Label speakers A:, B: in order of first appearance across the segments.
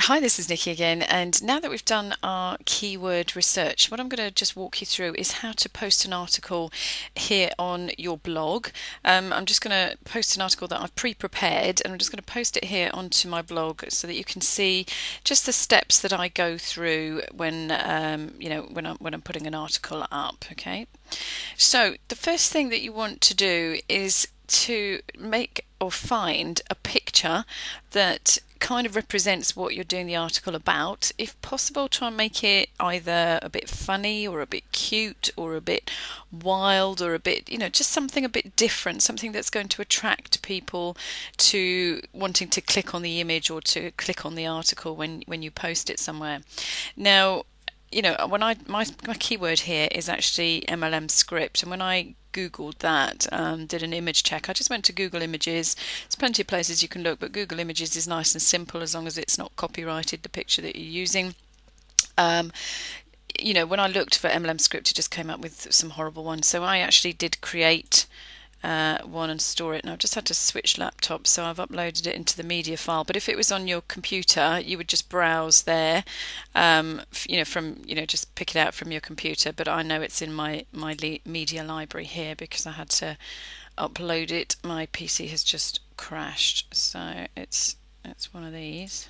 A: Hi, this is Nikki again, and now that we've done our keyword research, what I'm going to just walk you through is how to post an article here on your blog. I'm just going to post an article that I've pre-prepared, and I'm just going to post it here onto my blog so that you can see just the steps that I go through when when I'm putting an article up. Okay, so the first thing that you want to do is to make or find a picture that kind of represents what you're doing the article about. If possible, try and make it either a bit funny or a bit cute or a bit wild or a bit, just something a bit different, something that's going to attract people to wanting to click on the image or to click on the article when you post it somewhere. Now, when my keyword here is actually MLM script, and when I Googled that, did an image check. I just went to Google Images. There's plenty of places you can look, but Google Images is nice and simple as long as it's not copyrighted, the picture that you're using. When I looked for MLM script, it just came up with some horrible ones. So I actually did create one and store it, and I've just had to switch laptops, so I've uploaded it into the media file. But if it was on your computer, you would just browse there, just pick it out from your computer. But I know it's in my media library here because I had to upload it. My PC has just crashed, so it's one of these.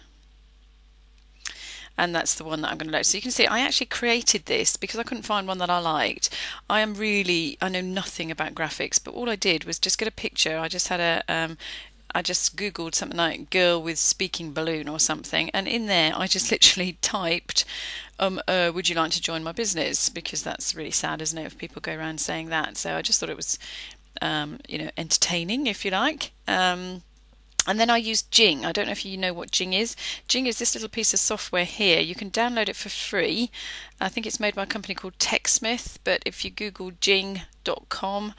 A: And that's the one that I'm going to load. So you can see I actually created this because I couldn't find one that I liked. I know nothing about graphics, but all I did was just get a picture. I just had I just Googled something like girl with speaking balloon or something, and in there I just literally typed, would you like to join my business? Because that's really sad, isn't it, if people go around saying that. So I just thought it was, entertaining, if you like. And then I used Jing. I don't know if you know what Jing is. Jing is this little piece of software here. You can download it for free. I think it's made by a company called TechSmith, but if you Google jing.com,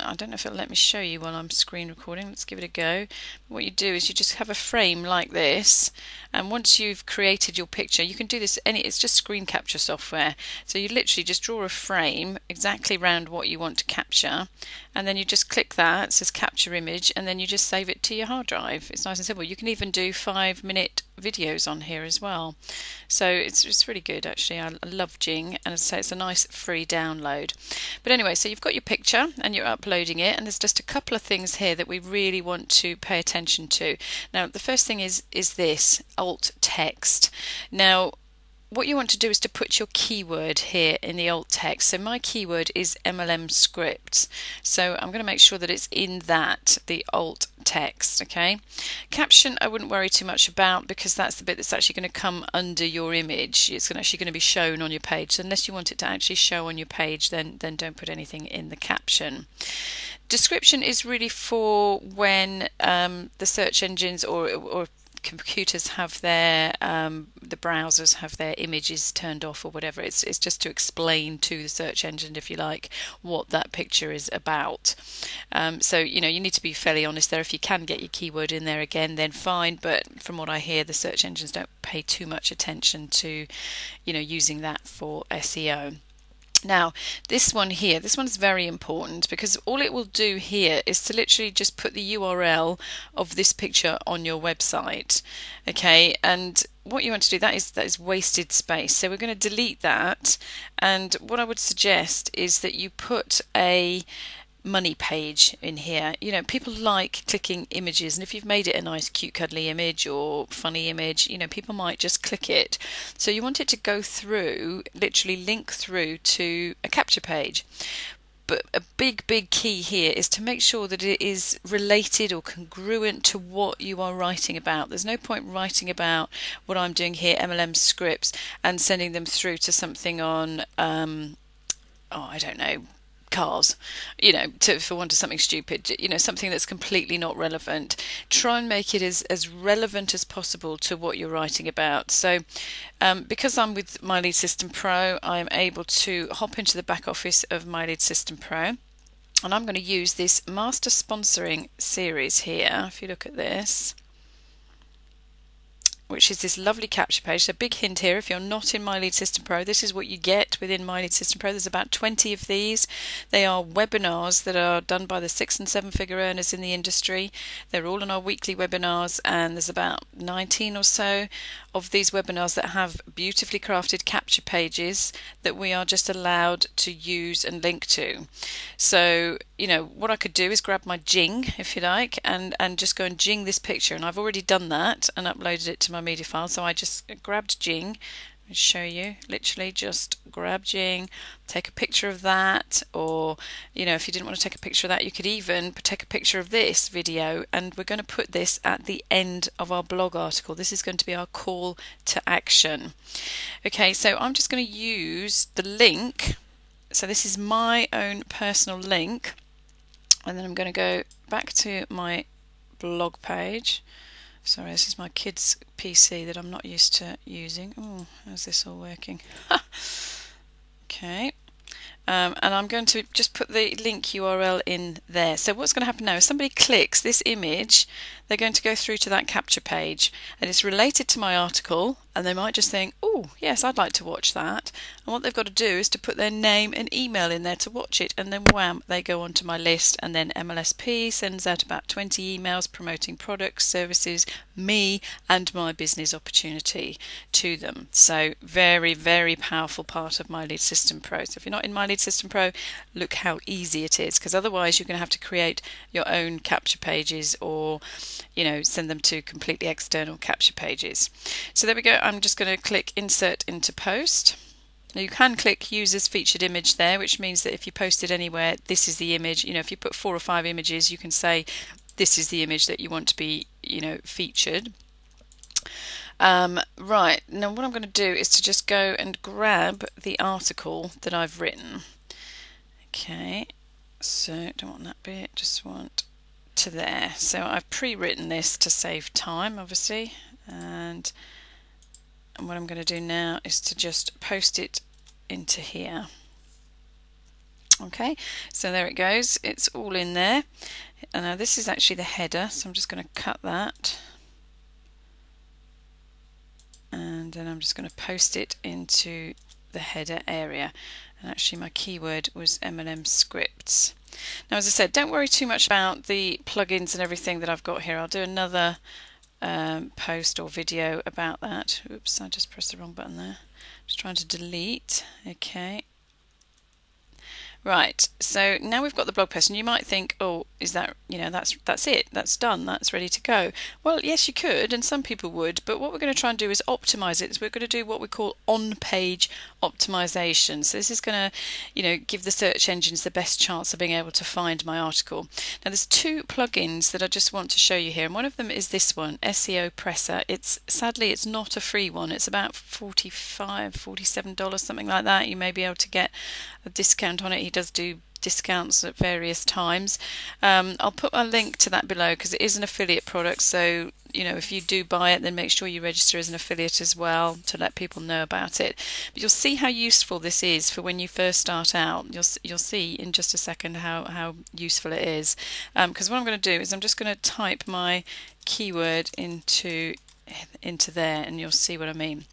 A: I don't know if it'll let me show you while I'm screen recording. Let's give it a go. What you do is you just have a frame like this, and once you've created your picture, you can do this it's just screen capture software. So you literally just draw a frame exactly around what you want to capture, and then you just click that, it says capture image, and then you just save it to your hard drive. It's nice and simple. You can even do 5-minute videos on here as well. So it's really good, actually. I love Jing, and as I say, it's a nice free download. But anyway, so you've got your picture and you're uploading it, and there's just a couple of things here that we really want to pay attention to. Now, the first thing is this alt text. Now, what you want to do is to put your keyword here in the alt text. So my keyword is MLM scripts. So I'm going to make sure that it's in the alt text. Okay. Caption I wouldn't worry too much about because that's the bit that's actually going to come under your image. It's actually going to be shown on your page. So unless you want it to actually show on your page, then don't put anything in the caption. Description is really for when the search engines or computers have the browsers have their images turned off or whatever. It's just to explain to the search engine, if you like, what that picture is about. So you need to be fairly honest there. If you can get your keyword in there again, then fine, but from what I hear, the search engines don't pay too much attention to using that for SEO. Now, this one's very important because all it will do here is to literally just put the URL of this picture on your website. Okay, and what you want to do, that is wasted space. So we're going to delete that, and what I would suggest is that you put a money page in here. People like clicking images, and if you've made it a nice cute cuddly image or funny image, people might just click it. So you want it to go through, literally link through to a capture page. But a big key here is to make sure that it is related or congruent to what you are writing about. There's no point writing about what I'm doing here, MLM scripts, and sending them through to something on I don't know, cars, for want of something stupid, something that's completely not relevant. Try and make it as relevant as possible to what you're writing about. So because I'm with My Lead System Pro, I'm able to hop into the back office of My Lead System Pro, and I'm going to use this master sponsoring series here. If you look at this, which is this lovely capture page. So big hint here, if you're not in My Lead System Pro, this is what you get within My Lead System Pro. There's about 20 of these. They are webinars that are done by the 6- and 7-figure earners in the industry. They're all on our weekly webinars, and there's about 19 or so of these webinars that have beautifully crafted capture pages that we are just allowed to use and link to. So, you know, what I could do is grab my Jing, if you like, and just go and Jing this picture, and I've already done that and uploaded it to my media file. So I just grabbed Jing. I'll show you, literally just grab Jing, take a picture of that, or you know, if you didn't want to take a picture of that, you could even take a picture of this video, and we're going to put this at the end of our blog article. This is going to be our call to action. Okay, so I'm just going to use the link. So this is my own personal link, and then I'm going to go back to my blog page. Sorry, this is my kid's PC that I'm not used to using. Oh, how's this all working? Okay. And I'm going to just put the link URL in there. So what's going to happen now is somebody clicks this image, they're going to go through to that capture page, and it's related to my article, and they might just think, oh yes, I'd like to watch that. And what they've got to do is to put their name and email in there to watch it, and then wham, they go onto my list, and then MLSP sends out about 20 emails promoting products, services, me and my business opportunity to them. So very, very powerful part of My Lead System Pro. So if you're not in My Lead System Pro, look how easy it is, because otherwise you're going to have to create your own capture pages, or you know, send them to completely external capture pages. So there we go. I'm just going to click insert into post. Now you can click use as featured image there, which means that if you post it anywhere, this is the image. You know, if you put 4 or 5 images, you can say this is the image that you want to be, you know, featured. Right, now what I'm going to do is to just go and grab the article that I've written. Okay, so don't want that bit, just want to there. So I've pre-written this to save time, obviously, and what I'm going to do now is to just post it into here. Okay, so there it goes, it's all in there. And now this is actually the header, so I'm just going to cut that, and then I'm just going to post it into the header area. And actually my keyword was MLM scripts. Now, as I said, don't worry too much about the plugins and everything that I've got here. I'll do another post or video about that. Oops, I just pressed the wrong button there. Just trying to delete. Okay. Right, so now we've got the blog post, and you might think, oh, is that, you know, that's it, that's done, that's ready to go. Well, yes, you could, and some people would, but what we're going to try and do is optimize it. So we're going to do what we call on-page optimization. So this is going to, you know, give the search engines the best chance of being able to find my article. Now, there's 2 plugins that I just want to show you here, and one of them is this one, SEO Presser. Sadly, it's not a free one. It's about $45, $47, something like that. You may be able to get a discount on it. He does do discounts at various times. I'll put a link to that below because it is an affiliate product, so you know, if you do buy it, then make sure you register as an affiliate as well to let people know about it. But you'll see how useful this is for when you first start out. You'll see in just a second how useful it is, because what I'm going to do is I'm just going to type my keyword into there, and you'll see what I mean.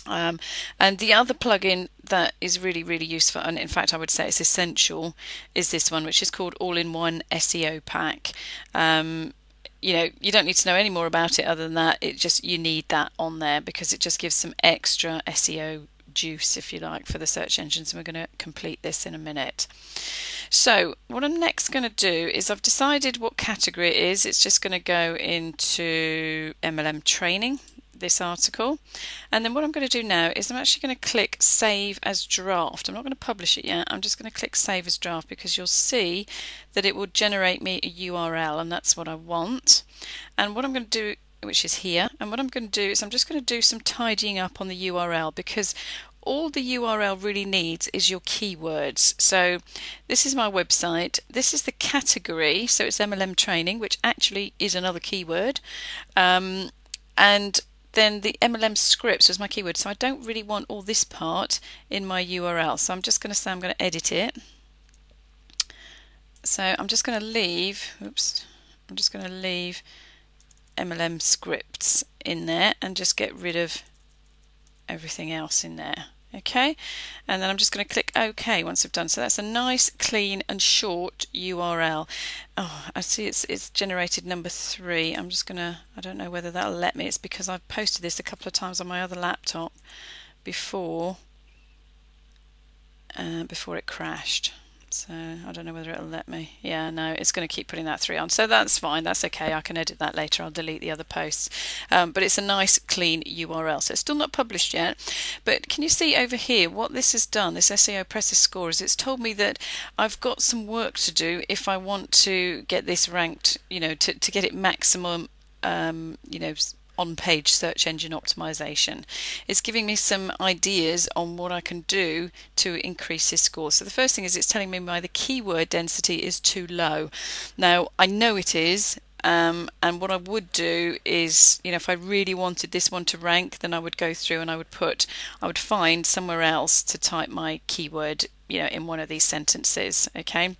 A: And the other plugin that is really, really useful, and in fact I would say it's essential, is this one, which is called All-in-One SEO Pack. You know, you don't need to know any more about it other than that. You need that on there because it just gives some extra SEO juice, if you like, for the search engines, and we're going to complete this in a minute. So what I'm next going to do is I've decided what category it is. It's just going to go into MLM training, this article, and then what I'm going to do now is I'm actually going to click save as draft. I'm not going to publish it yet. I'm just going to click save as draft because you'll see that it will generate me a URL, and that's what I want. And what I'm going to do, which is here, and what I'm going to do is I'm just going to do some tidying up on the URL, because all the URL really needs is your keywords. So this is my website, this is the category, so it's MLM training, which actually is another keyword, and then the MLM scripts was my keyword. So I don't really want all this part in my URL. So I'm just going to say I'm going to edit it. So I'm just going to leave, oops, I'm just going to leave MLM scripts in there and just get rid of everything else in there. Okay, and then I'm just going to click OK once I've done. So that's a nice, clean and short URL. Oh, I see it's generated number 3. I'm just going to, I don't know whether that'll let me. It's because I've posted this a couple of times on my other laptop before it crashed. So I don't know whether it'll let me. Yeah, no, it's going to keep putting that 3 on. So that's fine. That's okay. I can edit that later. I'll delete the other posts. But it's a nice, clean URL. So it's still not published yet. But can you see over here what this has done, this SEO Presser score, is it's told me that I've got some work to do if I want to get this ranked, you know, to get it maximum, you know, on-page search engine optimization. It's giving me some ideas on what I can do to increase this score. So the first thing is it's telling me the keyword density is too low. Now I know it is, and what I would do is, you know, if I really wanted this one to rank, then I would go through and I would find somewhere else to type my keyword, you know, in one of these sentences. Okay,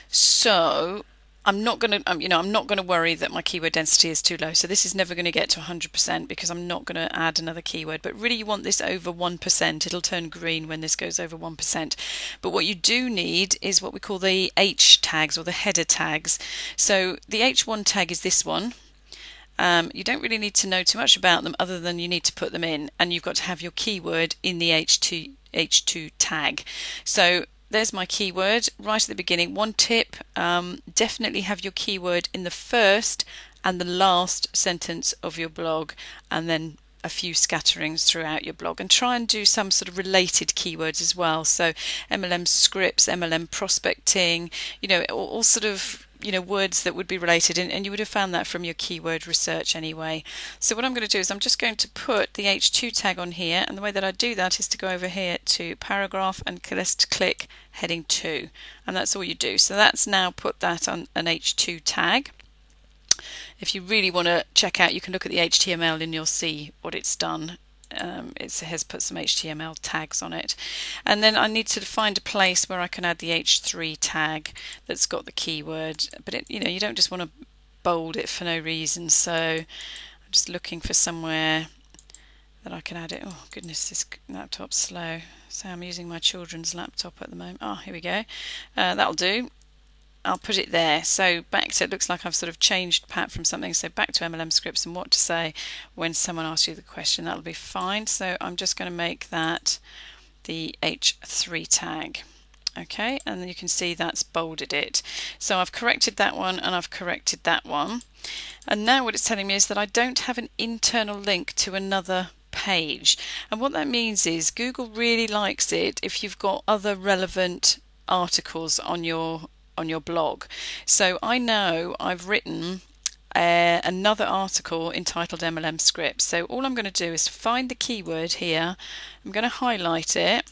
A: so I'm not going to, you know, I'm not going to worry that my keyword density is too low. So this is never going to get to 100% because I'm not going to add another keyword. But really, you want this over 1%. It'll turn green when this goes over 1%. But what you do need is what we call the H tags or the header tags. So the H1 tag is this one. You don't really need to know too much about them other than you need to put them in, and you've got to have your keyword in the H2 tag. So there's my keyword right at the beginning. One tip, definitely have your keyword in the first and the last sentence of your blog, and then a few scatterings throughout your blog, and try and do some sort of related keywords as well. So MLM scripts, MLM prospecting, you know, all sort of, you know, words that would be related, and you would have found that from your keyword research anyway. So what I'm going to do is I'm just going to put the H2 tag on here, and the way that I do that is to go over here to paragraph and just click heading 2, and that's all you do. So that's now put that on an H2 tag. If you really want to check out, you can look at the HTML and you'll see what it's done. It has put some HTML tags on it, and then I need to find a place where I can add the H3 tag that's got the keyword. But it, you know, you don't just want to bold it for no reason. So I'm just looking for somewhere that I can add it. Oh goodness, this laptop's slow. So I'm using my children's laptop at the moment. Oh, here we go. That'll do. I'll put it there. So back to, it looks like I've sort of changed Pat from something, so back to MLM scripts and what to say when someone asks you the question. That'll be fine. So I'm just going to make that the H3 tag. Okay, and you can see that's bolded it. So I've corrected that one and I've corrected that one, and now what it's telling me is that I don't have an internal link to another page. And what that means is Google really likes it if you've got other relevant articles on your blog. So I know I've written another article entitled MLM scripts. So all I'm going to do is find the keyword here. I'm going to highlight it,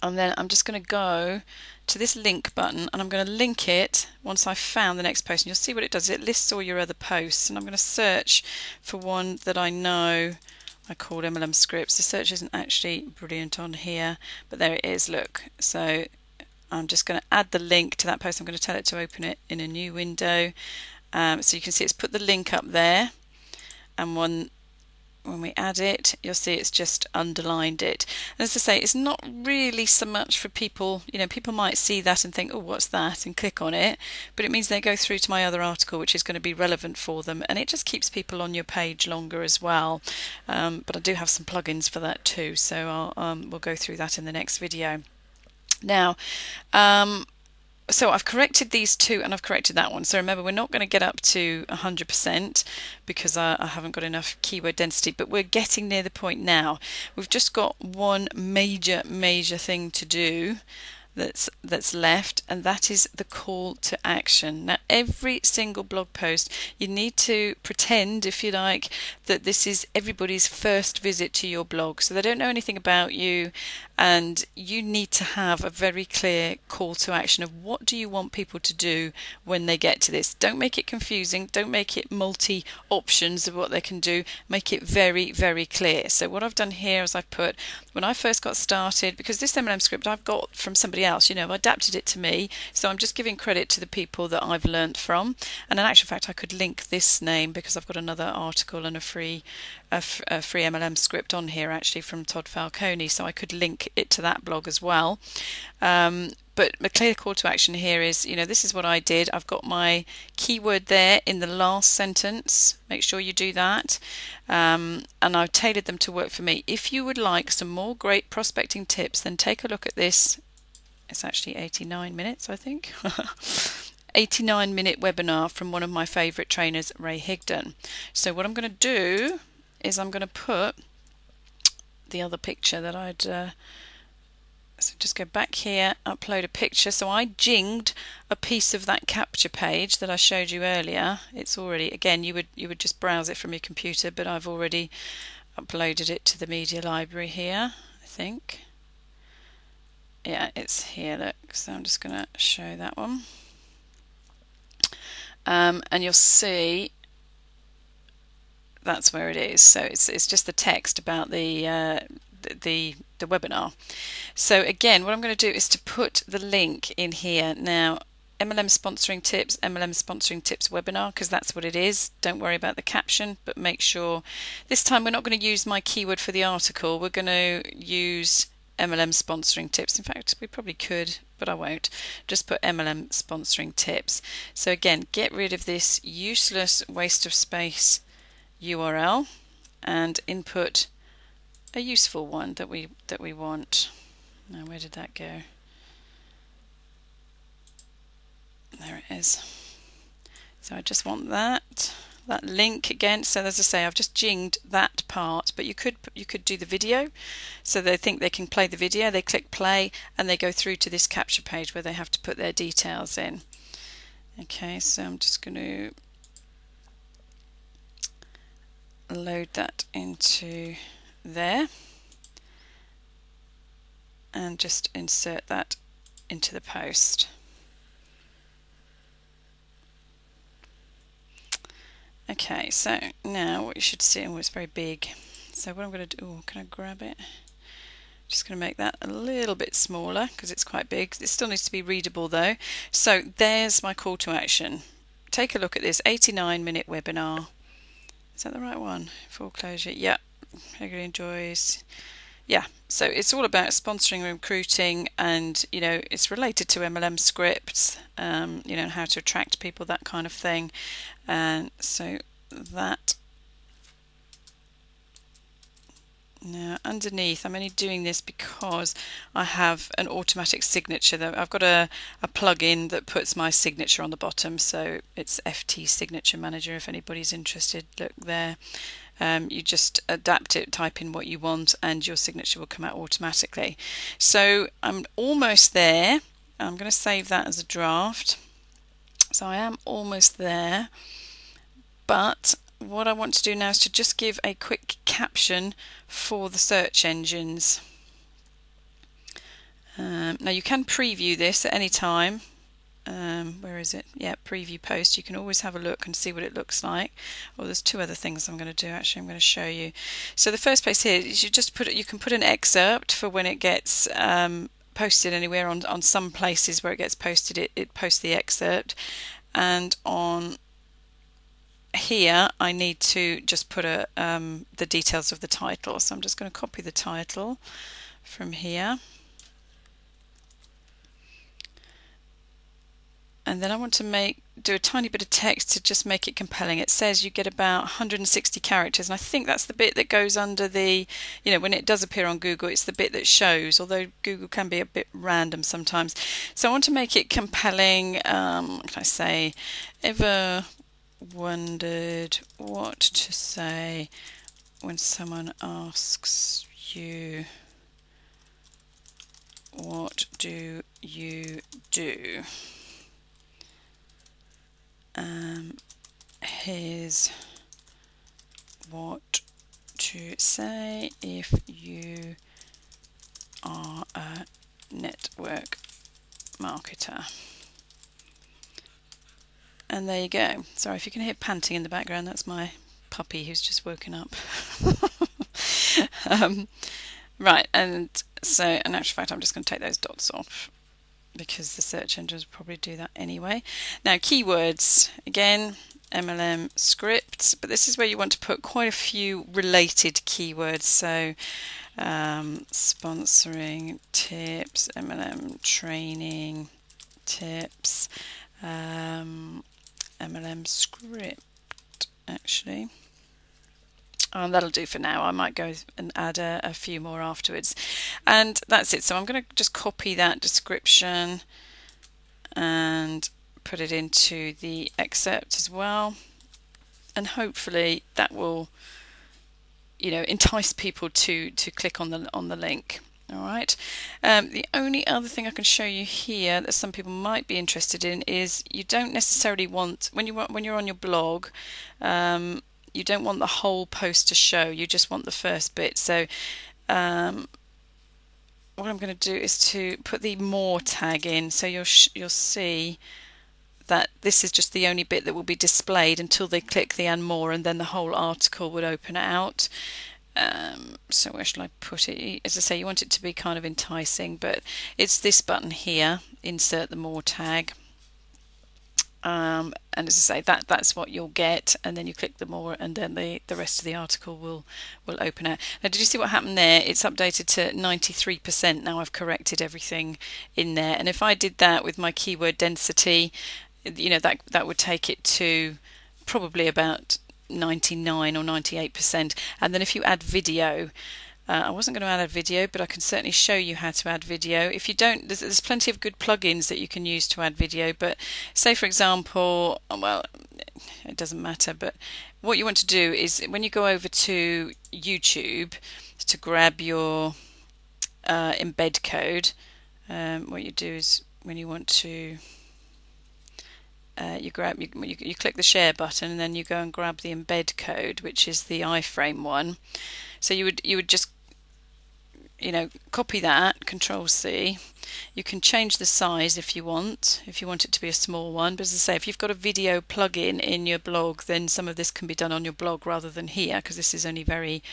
A: and then I'm just going to go to this link button, and I'm going to link it once I've found the next post. And you'll see what it does. It lists all your other posts, and I'm going to search for one that I know I called MLM scripts. The search isn't actually brilliant on here, but there it is. Look, so I'm just going to add the link to that post. I'm going to tell it to open it in a new window. So you can see it's put the link up there, and when we add it, you'll see it's just underlined it. And as I say, it's not really so much for people, you know, people might see that and think, oh, what's that, and click on it, but it means they go through to my other article, which is going to be relevant for them, and it just keeps people on your page longer as well. But I do have some plugins for that too, so we'll go through that in the next video. Now, so I've corrected these two and I've corrected that one. So remember, we're not going to get up to 100% because I haven't got enough keyword density, but we're getting near the point now. We've just got one major thing to do that's left, and that is the call to action. Now, every single blog post, you need to pretend, if you like, that this is everybody's first visit to your blog, so they don't know anything about you, and you need to have a very clear call to action of what do you want people to do when they get to this. Don't make it confusing, don't make it multi options of what they can do, make it very clear. So what I've done here is I've put, when I first got started, because this MLM script I've got from somebody somebody else. You know, I've adapted it to me, so I'm just giving credit to the people that I've learnt from. And in actual fact, I could link this name because I've got another article and a free MLM script on here actually from Todd Falcone, so I could link it to that blog as well. But a clear call to action here is, you know, this is what I did. I've got my keyword there in the last sentence. Make sure you do that. And I've tailored them to work for me. If you would like some more great prospecting tips, then take a look at this. It's actually 89 minutes, I think. 89-minute webinar from one of my favourite trainers, Ray Higdon. So what I'm going to do is I'm going to put the other picture that I'd... So just go back here, upload a picture. So I jinged a piece of that capture page that I showed you earlier. It's already, again, you would just browse it from your computer, but I've already uploaded it to the media library here, I think. Yeah, it's here, look. So I'm just going to show that one. And you'll see that's where it is. So it's just the text about the webinar. So again, what I'm going to do is to put the link in here. Now, MLM Sponsoring Tips webinar, because that's what it is. Don't worry about the caption, but make sure this time we're not going to use my keyword for the article. We're going to use MLM Sponsoring Tips. In fact, we probably could, but I won't. Just put MLM Sponsoring Tips. So again, get rid of this useless waste of space URL and input a useful one that we want. Now, where did that go? There it is. So I just want that link again. So as I say, I've just jinged that part, but you could do the video. So they think they can play the video, they click play, and they go through to this capture page where they have to put their details in. Okay, so I'm just going to load that into there and just insert that into the post. Okay, so now what you should see, oh, it's very big. So what I'm going to do, oh, can I grab it? Just going to make that a little bit smaller because it's quite big. It still needs to be readable though. So there's my call to action. Take a look at this 89-minute webinar. Is that the right one? Foreclosure. Yeah. Regularly enjoys. Yeah. So it's all about sponsoring and recruiting, and you know it's related to MLM scripts. You know, how to attract people, that kind of thing. And so that. Now underneath, I'm only doing this because I have an automatic signature. That I've got a plugin that puts my signature on the bottom, so it's FT Signature Manager if anybody's interested. Look there. You just adapt it, type in what you want, and your signature will come out automatically. So I'm almost there. I'm going to save that as a draft. So I am almost there, but what I want to do now is to just give a quick caption for the search engines. Now you can preview this at any time. Where is it? Yeah, preview post. You can always have a look and see what it looks like. Oh, there's two other things I'm going to do. Actually, I'm going to show you. So the first place here is you can put an excerpt for when it gets posted anywhere. On some places where it gets posted, it posts the excerpt, and on here I need to just put the details of the title. So I'm just going to copy the title from here, and then I want to do a tiny bit of text to just make it compelling. It says you get about 160 characters, and I think that's the bit that goes under the, you know, when it does appear on Google, it's the bit that shows, although Google can be a bit random sometimes. So I want to make it compelling. What can I say? Ever wondered what to say when someone asks you, what do you do? Here's what to say if you are a network marketer. And there you go. Sorry if you can hear panting in the background, that's my puppy who's just woken up. Right, and so in actual fact I'm just going to take those dots off. because the search engines probably do that anyway. Now keywords, again, MLM scripts, but this is where you want to put quite a few related keywords. So sponsoring tips, MLM training tips, MLM script actually. That'll do for now. I might go and add a few more afterwards. And that's it. So I'm going to just copy that description and put it into the excerpt as well. And hopefully that will, entice people to click on the link. All right. The only other thing I can show you here that some people might be interested in is you don't necessarily want when you're on your blog. You don't want the whole post to show, you just want the first bit. So what I'm going to do is to put the more tag in, so you'll see that this is just the only bit that will be displayed until they click the and more, and then the whole article would open out. So where shall I put it? As I say, you want it to be kind of enticing, but it's this button here, insert the more tag. And as I say, that's what you'll get, and then you click the more, and then the rest of the article will open out. Now, did you see what happened there? It's updated to 93% now. I've corrected everything in there, and if I did that with my keyword density, that would take it to probably about 99 or 98%. And then if you add video, I wasn't going to add a video, but I can certainly show you how to add video. If you don't, there's plenty of good plugins that you can use to add video, but say for example, well, it doesn't matter, but what you want to do is when you go over to YouTube to grab your embed code, what you do is when you want to you click the share button, and then you go and grab the embed code, which is the iframe one. So you would just copy that, Control C. You can change the size if you want it to be a small one, but as I say, if you've got a video plugin in your blog, then some of this can be done on your blog rather than here, because this is only very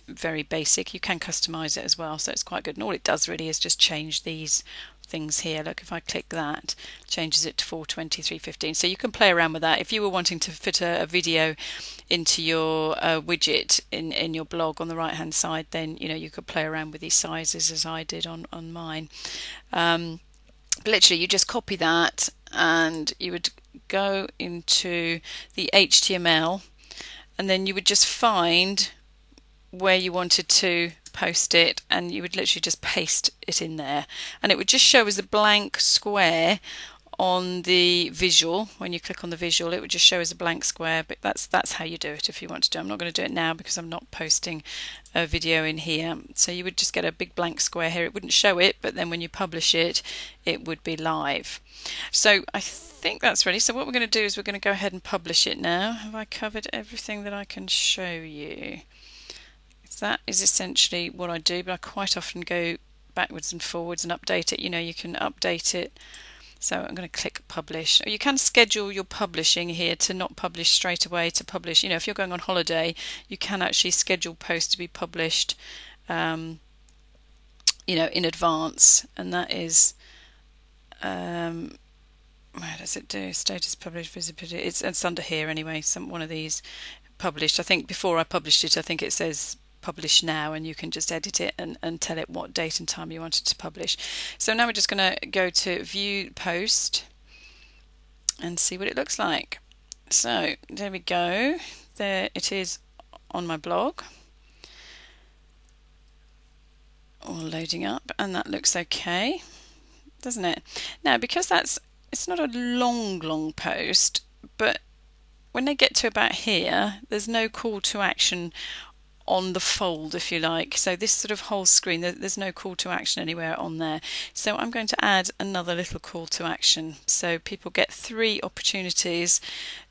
A: very basic. You can customize it as well, so it's quite good, and all it does really is just change these things here. Look, if I click that, changes it to 420, 315. So you can play around with that. If you were wanting to fit a video into your widget in your blog on the right hand side, then you could play around with these sizes as I did on mine. But literally you just copy that, and you would go into the HTML, and then you would just find where you wanted to post it, and you would literally just paste it in there, and it would just show as a blank square on the visual. When you click on the visual, it would just show as a blank square, but that's how you do it if you want to do it. I'm not going to do it now because I'm not posting a video in here. So you would just get a big blank square here. It wouldn't show it, but then when you publish it, it would be live. So I think that's ready. So what we're going to do is we're going to go ahead and publish it now. Have I covered everything that I can show you? That is essentially what I do, but I quite often go backwards and forwards and update it. You can update it. So I'm going to click publish. You can schedule your publishing here to not publish straight away, to publish, if you're going on holiday, you can actually schedule posts to be published in advance, and that is where does it do? Status published, visibility. It's under here anyway. One of these published. I think before I published it, I think it says publish now, and you can just edit it and tell it what date and time you want it to publish. So now we're just going to go to view post and see what it looks like. So there we go. There it is on my blog, all loading up, and that looks okay, doesn't it? Now, because it's not a long post, but when they get to about here, there's no call to action on the fold, if you like. So this sort of whole screen, there's no call to action anywhere on there. So I'm going to add another little call to action, so people get 3 opportunities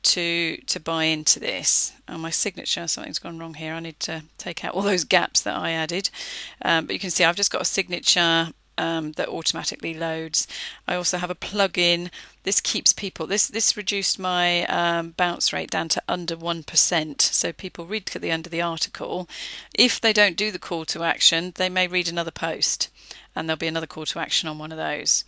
A: to buy into this. My signature, something's gone wrong here. I need to take out all those gaps that I added. But you can see I've just got a signature that automatically loads. I also have a plugin. This keeps people, this reduced my bounce rate down to under 1%, so people read to the end of the article. If they don't do the call to action, they may read another post, and there'll be another call to action on one of those.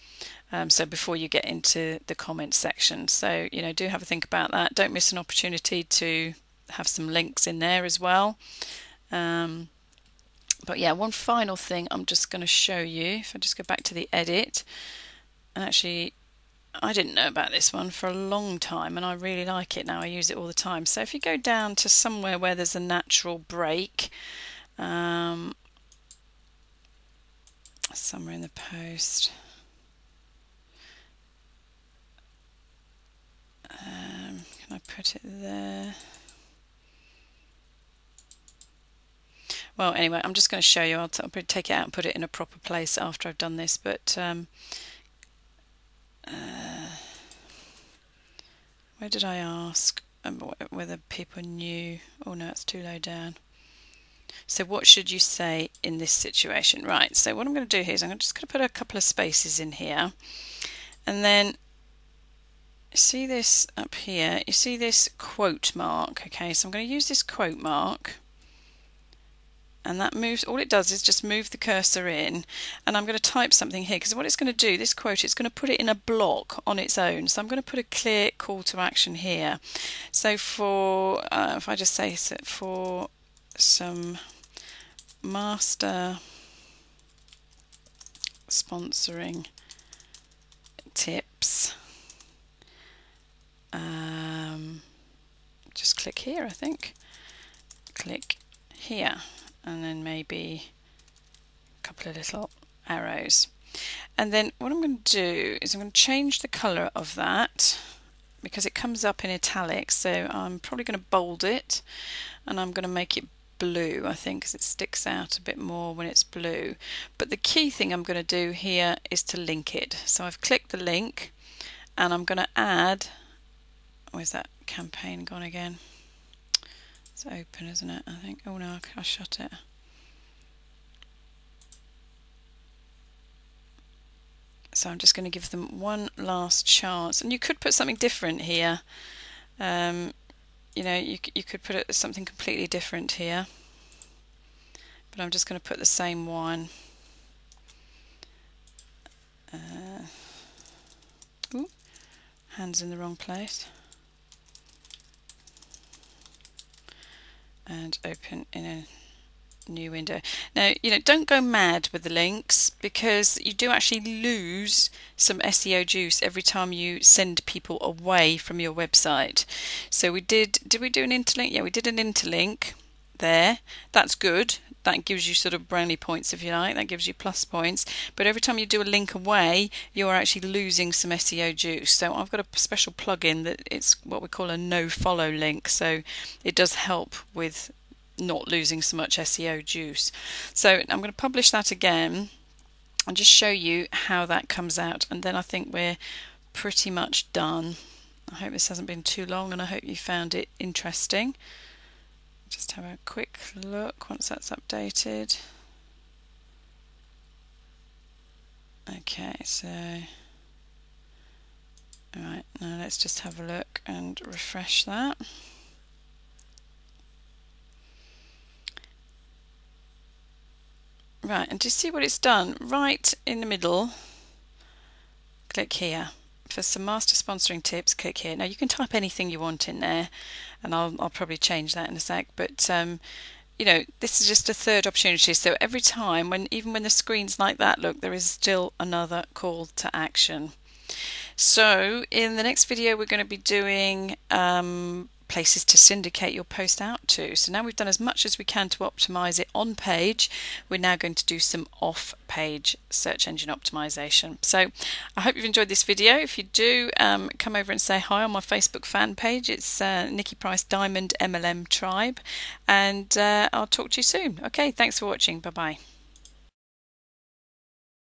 A: So before you get into the comments section, so do have a think about that. Don't miss an opportunity to have some links in there as well. But yeah, one final thing I'm just going to show you. If I just go back to the edit, and actually I didn't know about this one for a long time, and I really like it now. I use it all the time. So if you go down to somewhere where there's a natural break, somewhere in the post, can I put it there? Well, anyway, I'm just going to show you. I'll probably take it out and put it in a proper place after I've done this, but where did I ask whether people knew? Oh no, it's too low down. So what should you say in this situation? Right, so what I'm going to do here is I'm just going to put a couple of spaces in here, and then see this up here, you see this quote mark. Okay, so I'm going to use this quote mark, and that moves, all it does is just move the cursor in, and I'm going to type something here, because what it's going to do, this quote, it's going to put it in a block on its own. So I'm going to put a clear call to action here. So for if I just say for some master sponsoring tips, just click here, I think. Click here, and then maybe a couple of little arrows. And then what I'm going to do is I'm going to change the colour of that, because it comes up in italics, so I'm probably going to bold it, and I'm going to make it blue, I think, because it sticks out a bit more when it's blue. But the key thing I'm going to do here is to link it. So I've clicked the link, and I'm going to add, where's that campaign gone again? It's open, isn't it? I think. Oh no, I shut it. So I'm just going to give them one last chance, and you could put something different here. You could put it something completely different here, but I'm just going to put the same one. Ooh, hands in the wrong place. And open in a new window. Now, don't go mad with the links, because you do actually lose some SEO juice every time you send people away from your website. So did we do an interlink? Yeah, we did an interlink there. That's good. That gives you sort of brownie points, if you like. That gives you plus points. But every time you do a link away, you are actually losing some SEO juice. So I've got a special plugin that it's what we call a no follow link. So it does help with not losing so much SEO juice. So I'm going to publish that again and just show you how that comes out, and then I think we're pretty much done. I hope this hasn't been too long, and I hope you found it interesting. Just have a quick look once that's updated. Okay, so alright, now let's just have a look and refresh that. Right, and do you see what it's done? Right in the middle, click here. For some master sponsoring tips, click here. Now you can type anything you want in there, and I'll probably change that in a sec, but this is just a third opportunity. So every time, even when the screen's like that, look, there is still another call to action. So in the next video, we're going to be doing places to syndicate your post out to. So now we've done as much as we can to optimize it on page. We're now going to do some off page search engine optimization. So I hope you've enjoyed this video. If you do, come over and say hi on my Facebook fan page. It's Nikki Price Diamond MLM Tribe, and I'll talk to you soon. Okay, thanks for watching. Bye bye.